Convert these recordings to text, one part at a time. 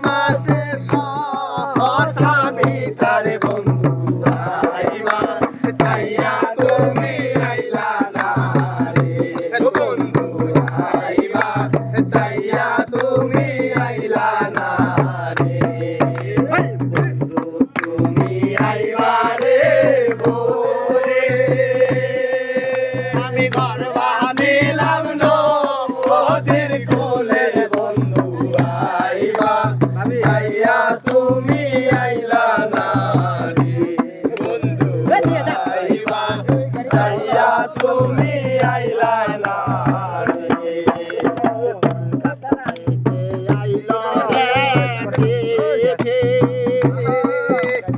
মাসে স্বামী তার বন্ধু আইবা চাইয়া তুমি আইলা না রে বন্ধু আইবা চাইয়া তুমি আইলা না রে বন্ধু তুমি আইবা রে ভোরে আমি ঘর বাঁধিলাম নদীর কোলে বন্ধু আইবা চাইয়া তুমি আইলা না রে বন্ধু আইবা চাইয়া তুমি আইলা না রে আইলা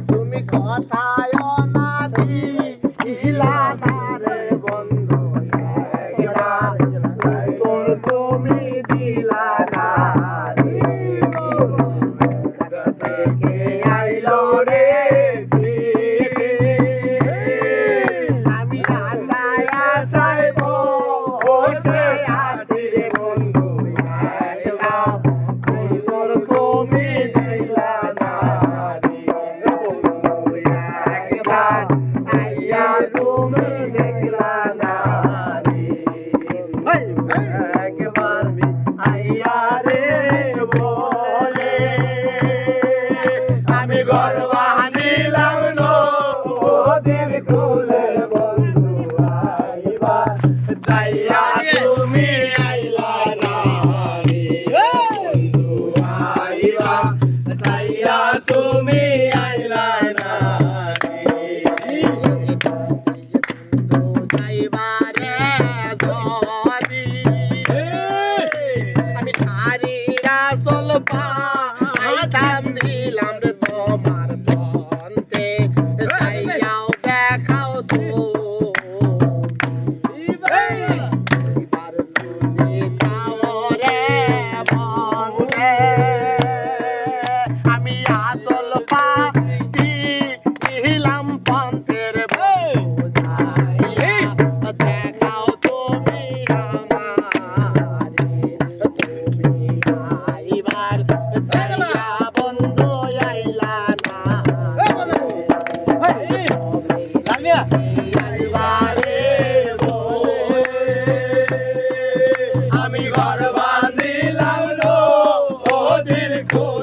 তুমি কথায় না দিলা না রে বন্ধু তোর তুমি দিলা না রে থেকে আইলো রে আমি আশায় আশায় বসে আছি রে বন্ধু তোর তুমি দিলা না রে বন্ধু একবার আইয়া তুমি দেখলা না রে একবার আইয়া রে বলে আমি ঘর বাঁধিলাম নদীর কোলে বন্ধু আইবা চাইয়া তুমি আইলা না রে বন্ধু আইবা চাইয়া তুমি আইলা না রে যাইবারে যদি আমি সারিয়া চলবা আইতাম দিলাম রে তোমার বন্ধে চাইয়াও দেখাও তো এবার যদি যাও রে বন্ধে আমি আচল দিলাম পন্থের দেখাও তুমি আমারে তুমি আইবার চাইয়া বন্ধু আইলা না আইবারে আমি ঘর বাঁধিলাম নদীর কোলে